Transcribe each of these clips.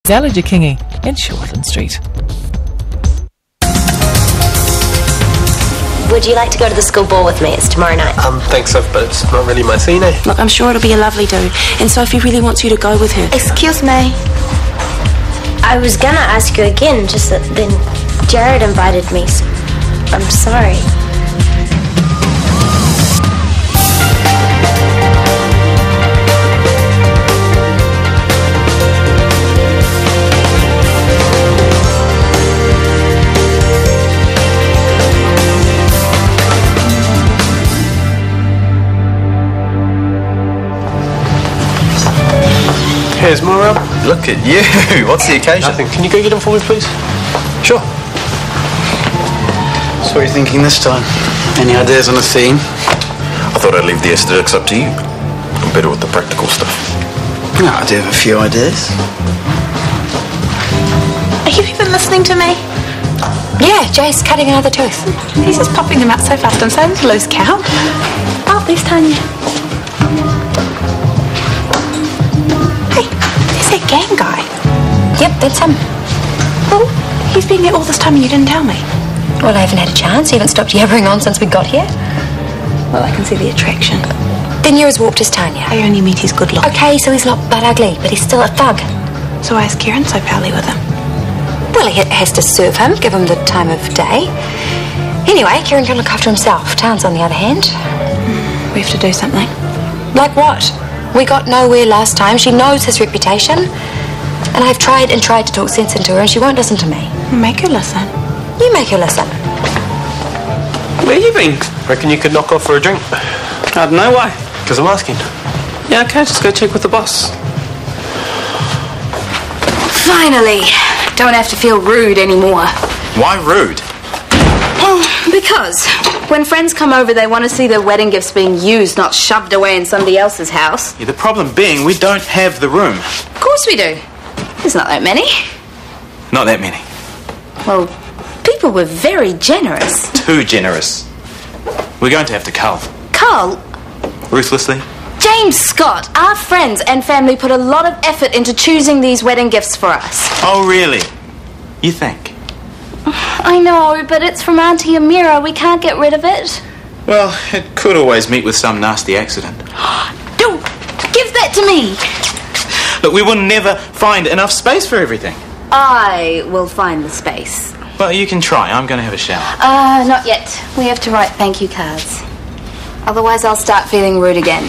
Zalaja Kingy in Shortland Street. Would you like to go to the school ball with me? It's tomorrow night. Thanks, Soph, but it's not really my scene, eh? Look, I'm sure it'll be a lovely do, and Sophie really wants you to go with her. Excuse me. I was gonna ask you again, just that then Jared invited me, so I'm sorry. Here's Maura. Look at you. What's the occasion? Nothing. Can you go get them for me, please? Sure. So what are you thinking this time? Any ideas on a theme? I thought I'd leave the aesthetics up to you. I'm better with the practical stuff. No, I do have a few ideas. Are you even listening to me? Yeah, Jay's cutting another tooth. He's just popping them out so fast. I'm starting to lose count. Oh, there's Tanya. Hey, there's that gang guy. Yep, that's him. Oh, he's been there all this time and you didn't tell me. Well, I haven't had a chance. You haven't stopped yabbering on since we got here. Well, I can see the attraction. Then you're as warped as Tanya. I only meet his good look. Okay, so he's not butt ugly, but he's still a thug. So why is Kieran so pally with him? Well, he has to serve him, give him the time of day. Anyway, Kieran can look after himself. Towns, on the other hand. We have to do something. Like what? We got nowhere last time. She knows his reputation. And I've tried and tried to talk sense into her, and she won't listen to me. Make her listen. You make her listen. Where you been? Reckon you could knock off for a drink? I don't know why. Because I'm asking. Yeah, okay, just go check with the boss. Finally, don't have to feel rude anymore. Why rude? Because when friends come over, they want to see their wedding gifts being used, not shoved away in somebody else's house. Yeah, the problem being we don't have the room. Of course we do. There's not that many. Not that many. Well, people were very generous. Too generous. We're going to have to cull. Carl, Ruthlessly. James Scott, our friends and family put a lot of effort into choosing these wedding gifts for us. Oh, really? You think? I know, but it's from Auntie Amira. We can't get rid of it. Well, it could always meet with some nasty accident. Do give that to me. Look, we will never find enough space for everything. I will find the space. Well, you can try. I'm going to have a shower. Not yet. We have to write thank you cards. Otherwise, I'll start feeling rude again.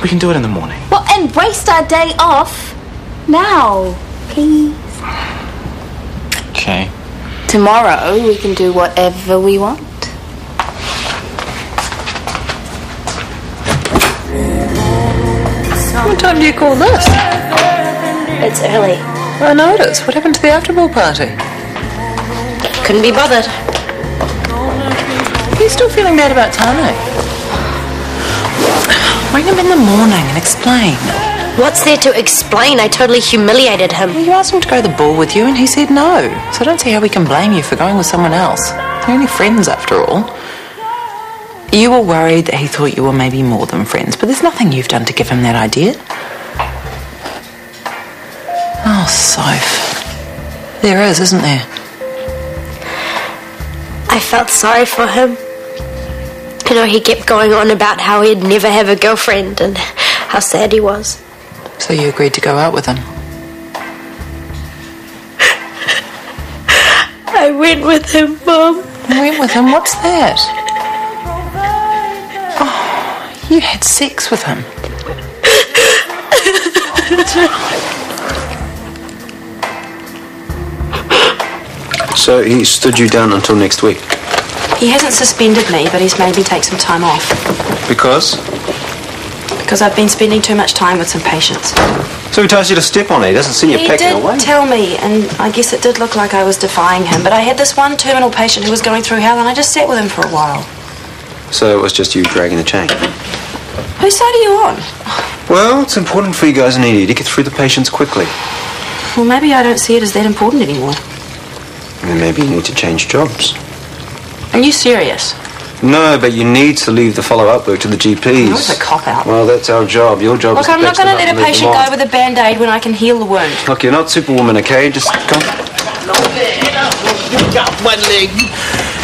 We can do it in the morning. Well, and waste our day off now, please. Okay. Tomorrow, we can do whatever we want. What time do you call this? It's early. I noticed. What happened to the after-ball party? Couldn't be bothered. Are you still feeling bad about Tane? Ring him in the morning and explain. What's there to explain? I totally humiliated him. You asked him to go to the ball with you and he said no. So I don't see how we can blame you for going with someone else. You're only friends after all. You were worried that he thought you were maybe more than friends, but there's nothing you've done to give him that idea. Oh, Soph. There is, isn't there? I felt sorry for him. You know, he kept going on about how he'd never have a girlfriend and how sad he was. So you agreed to go out with him? I went with him, Mum. You went with him? What's that? Oh, you had sex with him. So he stood you down until next week? He hasn't suspended me, but he's made me take some time off. Because? Because I've been spending too much time with some patients. So he tells you to step on it. He doesn't see you packing away. He did tell me, and I guess it did look like I was defying him, but I had this one terminal patient who was going through hell, and I just sat with him for a while. So it was just you dragging the chain? Whose side are you on? Well, it's important for you guys in India to get through the patients quickly. Well, maybe I don't see it as that important anymore. And maybe you need to change jobs. Are you serious? No, but you need to leave the follow-up work to the GPs. That's a cop-out. Well, that's our job. Your job is Look, to I'm not patch going them to up let a and move patient them go on. with a Band-Aid when I can heal the wound. Look, you're not Superwoman, okay? Just come. Got one leg.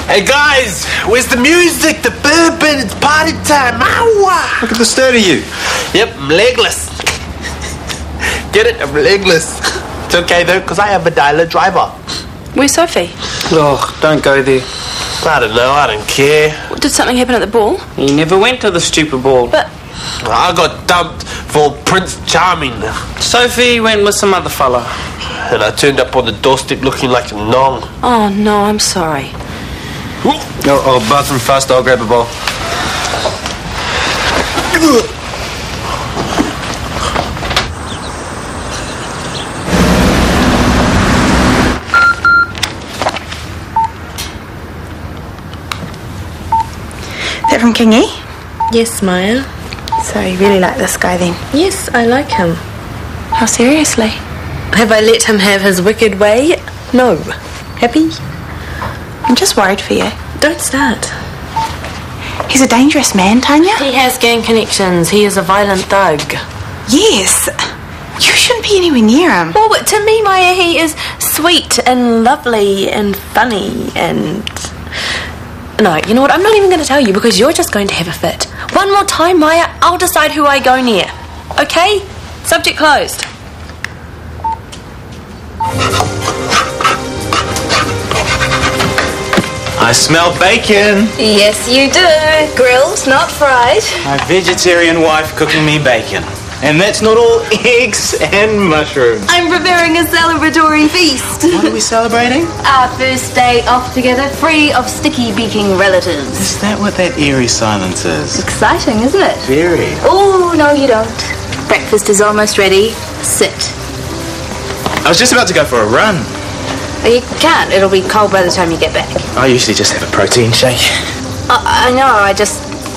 Hey guys, where's the music? The bourbon, it's party time. Ow! Look at the state of you. Yep, I'm legless. Get it? I'm legless. It's okay though, because I have a dialer driver. Where's Sophie? Oh, don't go there. I don't know, I don't care. Did something happen at the ball? He never went to the stupid ball. But I got dumped for Prince Charming. Sophie went with some other fella. And I turned up on the doorstep looking like a nong. oh no, I'm sorry. Oh, bathroom fast. I'll grab a bowl. Is that from Kingy? Yes, Maya. So you really like this guy then? Yes, I like him. How seriously? Have I let him have his wicked way? No. Happy? I'm just worried for you. Don't start. He's a dangerous man, Tanya. He has gang connections. He is a violent thug. Yes. You shouldn't be anywhere near him. Well, but to me, Maya, he is sweet and lovely and funny and... No, you know what? I'm not even going to tell you because you're just going to have a fit. One more time, Maya, I'll decide who I go near. Okay? Subject closed. I smell bacon. Yes, you do. Grilled, not fried. My vegetarian wife cooking me bacon. And that's not all eggs and mushrooms. I'm preparing a celebratory feast. What are we celebrating? Our first day off together, free of sticky beaking relatives. Is that what that eerie silence is? Exciting, isn't it? Very. Oh, no, you don't. Breakfast is almost ready. Sit. I was just about to go for a run. You can't. It'll be cold by the time you get back. I usually just have a protein shake. I know.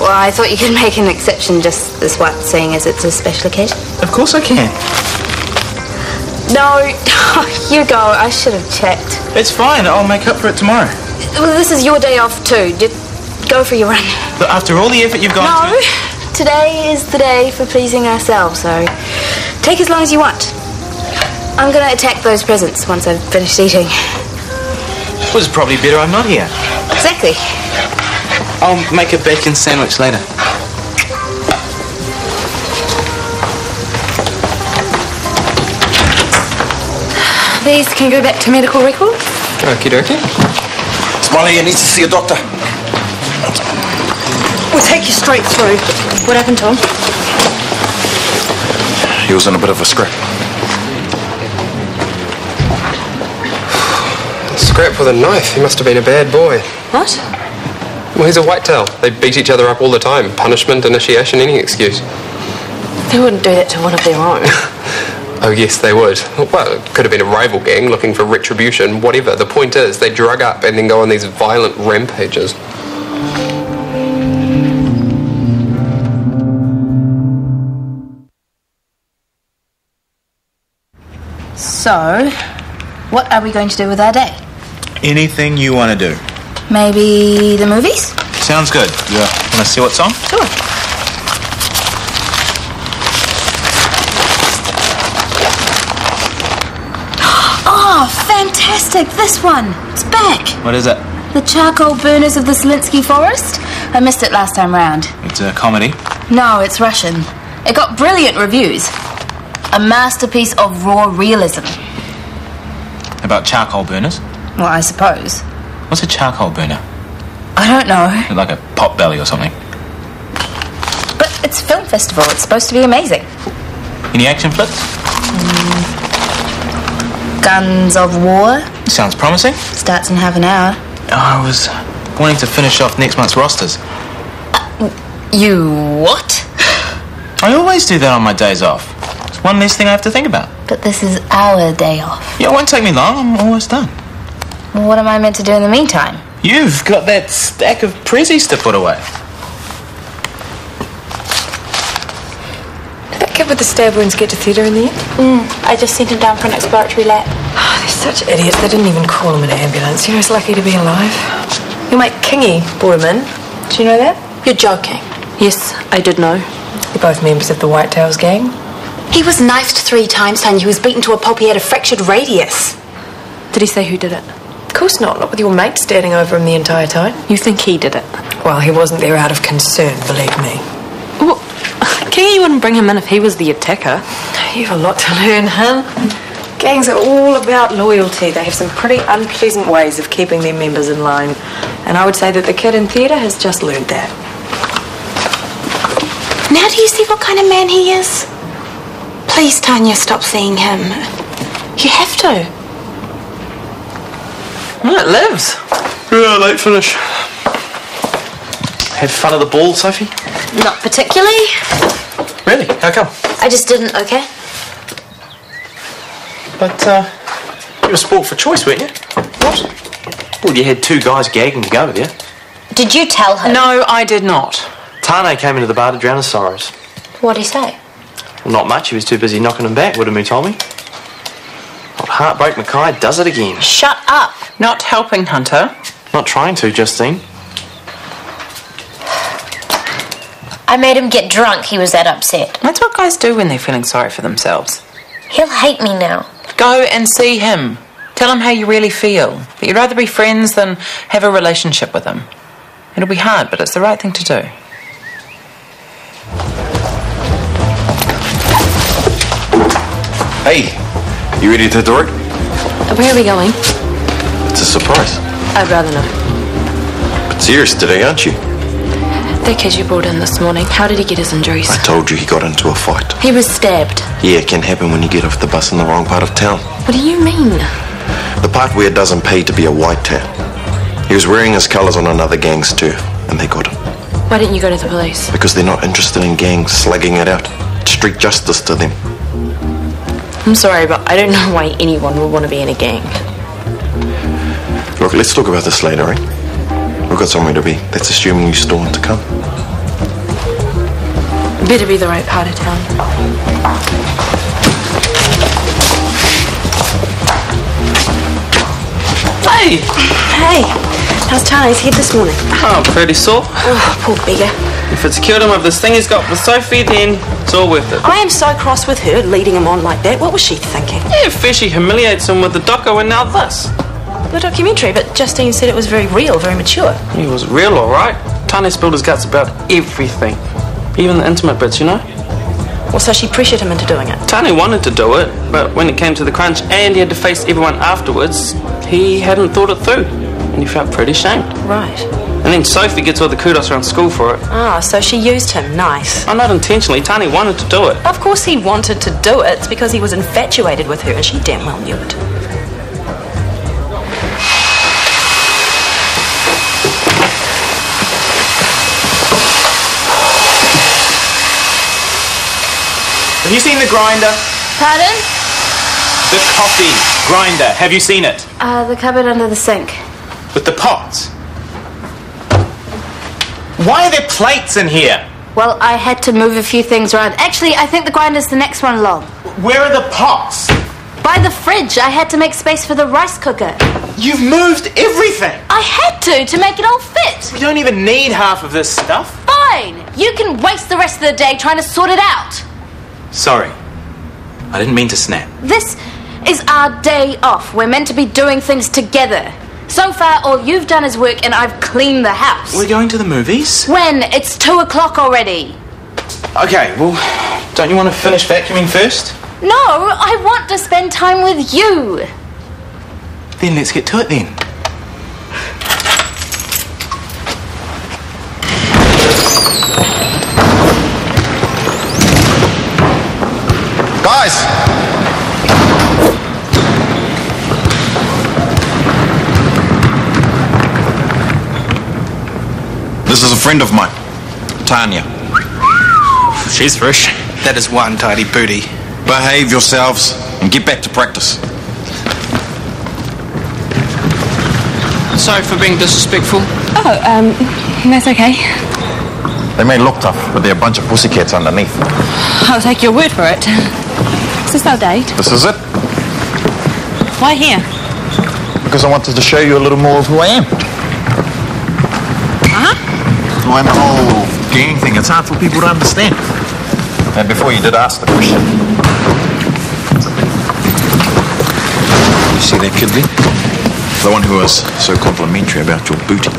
Well, I thought you could make an exception just this once, seeing as it's a special occasion. Of course I can. No, you go. I should have checked. It's fine. I'll make up for it tomorrow. Well, this is your day off too. Just go for your run. But after all the effort you've gone No, today is the day for pleasing ourselves, so take as long as you want. I'm going to attack those presents once I've finished eating. It was probably better I'm not here. Exactly. I'll make a bacon sandwich later. These can go back to medical records. Okie dokie. Smiley, you need to see a doctor. We'll take you straight through. What happened to him? He was in a bit of a scrap. Scrap with a knife. He must have been a bad boy. What? Well, he's a whitetail. They beat each other up all the time. Punishment, initiation, any excuse. They wouldn't do that to one of their own. Oh, yes, they would. Well, it could have been a rival gang looking for retribution, whatever. The point is, they drug up and then go on these violent rampages. So, what are we going to do with our day? Anything you want to do. Maybe the movies? Sounds good. You want to see what's on? Sure. Oh, fantastic! This one! It's back! What is it? The Charcoal Burners of the Selinsky Forest. I missed it last time round. It's a comedy. No, it's Russian. It got brilliant reviews. A masterpiece of raw realism. About charcoal burners. Well, I suppose. What's a charcoal burner? I don't know. Like a pot belly or something. But it's a film festival. It's supposed to be amazing. Any action flicks? Guns of War. Sounds promising. Starts in half an hour. I was wanting to finish off next month's rosters. You what? I always do that on my days off. It's one less thing I have to think about. But this is our day off. Yeah, it won't take me long. I'm almost done. Well, what am I meant to do in the meantime? You've got that stack of prezzies to put away. Did that kid with the stab wounds get to theatre in the end? I just sent him down for an exploratory lap. Oh, they're such idiots. They didn't even call him an ambulance. You know, he's lucky to be alive. Your mate Kingy brought him in. Do you know that? You're joking. Yes, I did know. You're both members of the Whitetails gang. He was knifed 3 times, Tanya. He was beaten to a pulp. He had a fractured radius. Did he say who did it? Of course not with your mate standing over him the entire time. You think he did it? Well, he wasn't there out of concern, believe me. Well, Kingy wouldn't bring him in if he was the attacker. You've a lot to learn, hun. Gangs are all about loyalty. They have some pretty unpleasant ways of keeping their members in line. And I would say that the kid in theatre has just learned that. Now do you see what kind of man he is? Please, Tanya, stop seeing him. You have to. Well, it lives. Yeah, late finish. Had fun at the ball, Sophie? Not particularly. Really? How come? I just didn't, okay? But, you were sport for choice, weren't you? What? Well, you had 2 guys gagging to go with you. Did you tell her? No, I did not. Tane came into the bar to drown his sorrows. What'd he say? Well, not much. He was too busy knocking him back, Widowmoo told me. Old Heartbreak Mackay does it again. Shut up. Not helping, Hunter. Not trying to, Justine. I made him get drunk. He was that upset. That's what guys do when they're feeling sorry for themselves. He'll hate me now. Go and see him. Tell him how you really feel. That you'd rather be friends than have a relationship with him. It'll be hard, but it's the right thing to do. Hey, you ready to do it? Where are we going? It's a surprise. I'd rather not. But serious today, aren't you? That kid you brought in this morning, how did he get his injuries? I told you he got into a fight. He was stabbed. Yeah, it can happen when you get off the bus in the wrong part of town. What do you mean? The part where it doesn't pay to be a whitetail. He was wearing his colours on another gang's turf, and they got him. Why didn't you go to the police? Because they're not interested in gangs slugging it out. Street justice to them. I'm sorry, but I don't know why anyone would want to be in a gang. Look, let's talk about this later, eh? We've got somewhere to be. That's assuming you still want to come. Better be the right part of town. Hey! Hey, how's Tane's head this morning? Oh, pretty sore. Oh, poor beggar. If it's killed him of this thing he's got with Sophie, then it's all worth it. I am so cross with her, leading him on like that. What was she thinking? Yeah, first she humiliates him with the doco and now this. The documentary, but Justine said it was very real, very mature. He was real, all right. Tane spilled his guts about everything. Even the intimate bits, you know? Well, so she pressured him into doing it. Tane wanted to do it, but when it came to the crunch and he had to face everyone afterwards, he hadn't thought it through. And he felt pretty ashamed. Right. And then Sophie gets all the kudos around school for it. Ah, so she used him. Nice. Oh, not intentionally. Tane wanted to do it. Of course he wanted to do it. It's because he was infatuated with her and she damn well knew it. Have you seen the grinder? Pardon? The coffee grinder. Have you seen it? The cupboard under the sink. With the pots? Why are there plates in here? Well, I had to move a few things around. Actually, I think the grinder's the next one along. Where are the pots? By the fridge. I had to make space for the rice cooker. You've moved everything. I had to make it all fit. We don't even need half of this stuff. Fine. You can waste the rest of the day trying to sort it out. Sorry. I didn't mean to snap. This is our day off. We're meant to be doing things together. So far, all you've done is work and I've cleaned the house. We're going to the movies? When? It's 2 o'clock already. Okay, well, don't you want to finish vacuuming first? No, I want to spend time with you. Then let's get to it then. Guys! This is a friend of mine, Tanya. She's fresh. That is one tidy booty. Behave yourselves and get back to practice. Sorry for being disrespectful. Oh, that's okay. They may look tough, but they're a bunch of pussycats underneath. I'll take your word for it. Is this our date? This is it, Why here? because I wanted to show you a little more of who I am. Huh? behind the whole gang thing. It's hard for people to understand. And before you did ask the question, you see that kid there? The one who was so complimentary about your booty,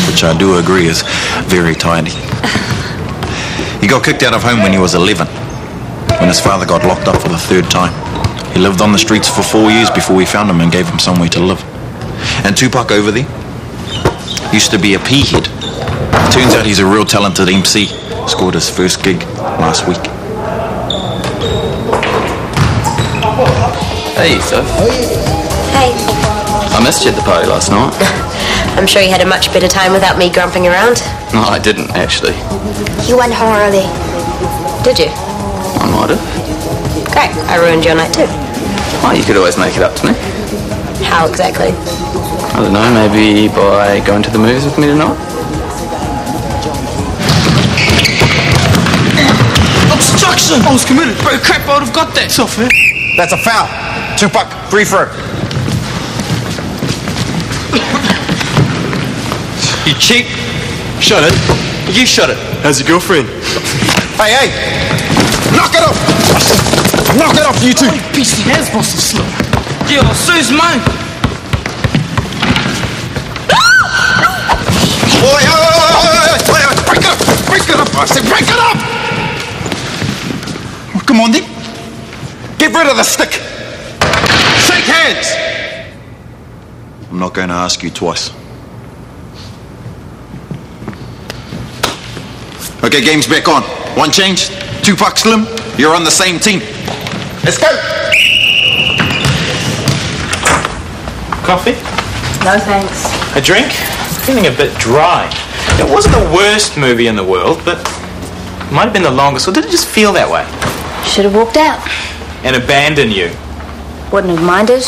which I do agree is very tidy. He got kicked out of home when he was 11, when his father got locked up for the 3rd time. He lived on the streets for 4 years before we found him and gave him somewhere to live. And Tupac over there used to be a P-head. Turns out he's a real talented MC. Scored his first gig last week. Hey, Soph. Hey. I missed you at the party last night. I'm sure you had a much better time without me grumping around. No, I didn't, actually. You went home early. Did you? I might have. Great. I ruined your night too. Oh, you could always make it up to me. How exactly? I don't know, maybe by going to the movies with me tonight? Obstruction! I was committed. Bro, crap, I would have got that. It's not fair. That's a foul. Tupac, free throw. You cheat. Shut it. You shut it. How's your girlfriend? Hey! Knock it off! Knock it off, you two! Piece of hands must have slipped. Yo, Sue's mine. Boy, break it up! Break it up! I said break it up! Oh, come on, then. Get rid of the stick. Shake hands! I'm not going to ask you twice. Okay, game's back on. One change. Tupac Slim, you're on the same team. Let's go! Coffee? No thanks. A drink? Feeling a bit dry. It wasn't the worst movie in the world, but it might have been the longest, or did it just feel that way? Should have walked out. And abandon you. Wouldn't have minded.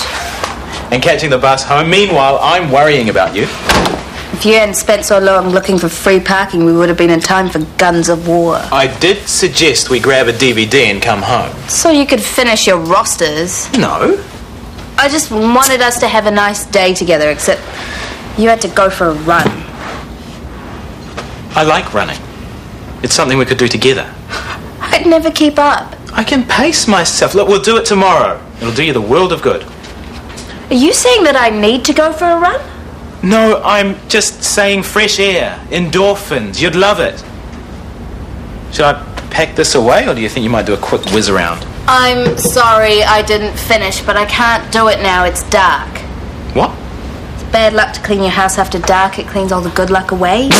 And catching the bus home. Meanwhile, I'm worrying about you. If you hadn't spent so long looking for free parking, we would have been in time for Guns of War. I did suggest we grab a DVD and come home. So you could finish your rosters. No. I just wanted us to have a nice day together, except you had to go for a run. I like running. It's something we could do together. I'd never keep up. I can pace myself. Look, we'll do it tomorrow. It'll do you the world of good. Are you saying that I need to go for a run? No, I'm just saying fresh air, endorphins. You'd love it. Should I pack this away, or do you think you might do a quick whiz around? I'm sorry I didn't finish, but I can't do it now. It's dark. What? It's bad luck to clean your house after dark. It cleans all the good luck away.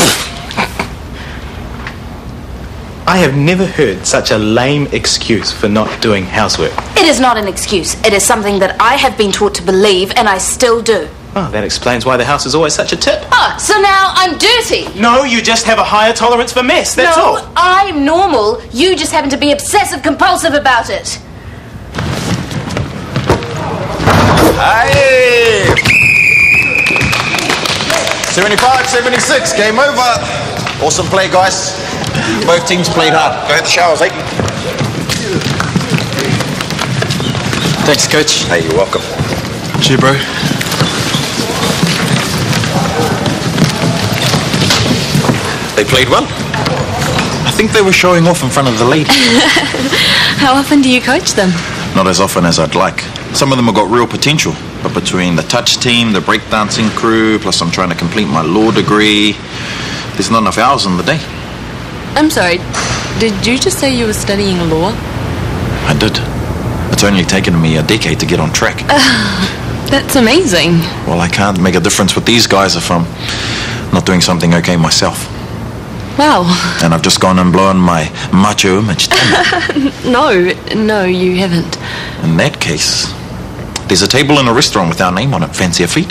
I have never heard such a lame excuse for not doing housework. It is not an excuse. It is something that I have been taught to believe, and I still do. Oh, that explains why the house is always such a tip. Oh, so now I'm dirty. No, you just have a higher tolerance for mess, that's all. No, I'm normal. You just happen to be obsessive-compulsive about it. Hey! 75-76, game over. Awesome play, guys. Both teams played hard. Go hit the showers, eh? Thanks, Coach. Hey, you're welcome. Cheers, bro. They played well. I think they were showing off in front of the ladies. How often do you coach them? Not as often as I'd like. Some of them have got real potential, but between the touch team, the breakdancing crew, plus I'm trying to complete my law degree, there's not enough hours in the day. I'm sorry, did you just say you were studying law? I did. It's only taken me a decade to get on track. That's amazing. Well, I can't make a difference with these guys if I'm not doing something okay myself. Wow. And I've just gone and blown my macho image. No, you haven't. In that case, there's a table in a restaurant with our name on it. Fancy a feat?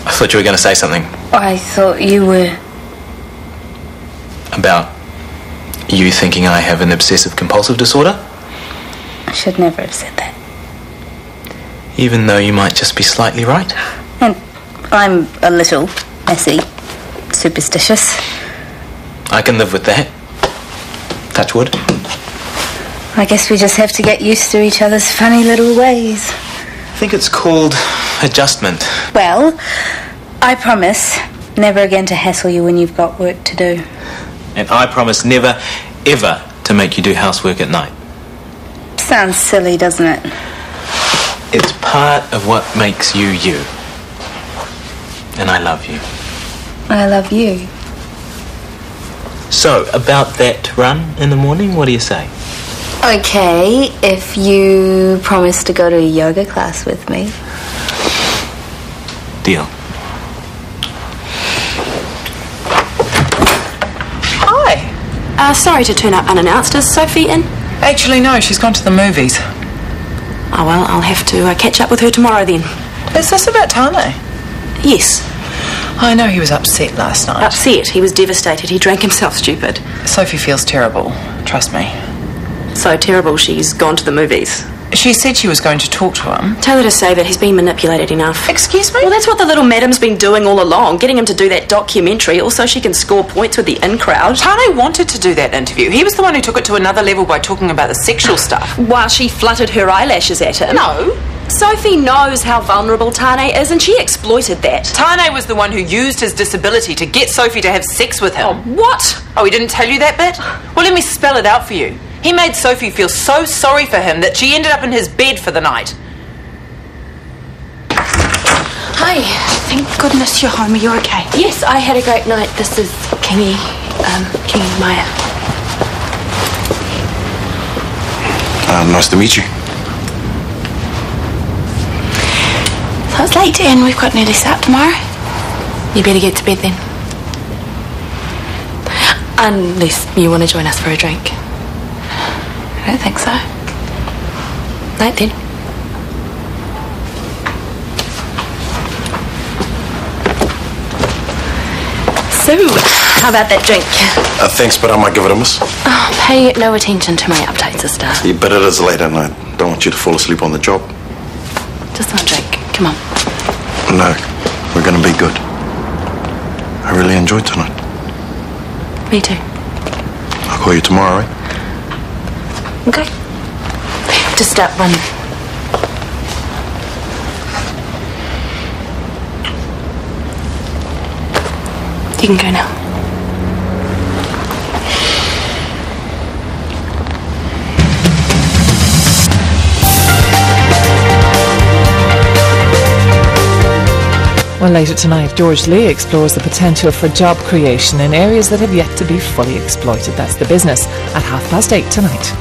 I thought you were going to say something. I thought you were... About you thinking I have an obsessive-compulsive disorder? I should never have said that. Even though you might just be slightly right? And I'm a little messy, superstitious. I can live with that. Touch wood. I guess we just have to get used to each other's funny little ways. I think it's called adjustment. Well, I promise never again to hassle you when you've got work to do. And I promise never, ever to make you do housework at night. Sounds silly, doesn't it? It's part of what makes you you. And I love you. I love you. So, about that run in the morning, what do you say? Okay, if you promise to go to a yoga class with me. Deal. Hi. Sorry to turn up unannounced. Is Sophie in? Actually, no, she's gone to the movies. Oh, well, I'll have to catch up with her tomorrow then. Is this about Tane? Yes. I know he was upset last night. Upset? He was devastated. He drank himself stupid. Sophie feels terrible. Trust me. So terrible she's gone to the movies. She said she was going to talk to him. Tell her to say that he's been manipulated enough. Excuse me? Well, that's what the little madam's been doing all along, getting him to do that documentary, also she can score points with the in-crowd. Tane wanted to do that interview. He was the one who took it to another level by talking about the sexual stuff. While she fluttered her eyelashes at him. No. Sophie knows how vulnerable Tane is, and she exploited that. Tane was the one who used his disability to get Sophie to have sex with him. Oh, what? Oh, he didn't tell you that bit? Well, let me spell it out for you. He made Sophie feel so sorry for him that she ended up in his bed for the night. Hi. Thank goodness you're home. Are you okay? Yes, I had a great night. This is Kingy Maya. Nice to meet you. So it's late and we've got an early start tomorrow. You better get to bed then. Unless you want to join us for a drink. I don't think so. Night then. So, how about that drink? Thanks, but I might give it a miss. Oh, pay no attention to my uptight sister. Yeah, but it is late at night. Don't want you to fall asleep on the job. Just one drink. Come on. No, we're going to be good. I really enjoyed tonight. Me too. I'll call you tomorrow, eh? Okay. Just run. You can go now. Well, later tonight, George Lee explores the potential for job creation in areas that have yet to be fully exploited. That's The Business at 8:30 tonight.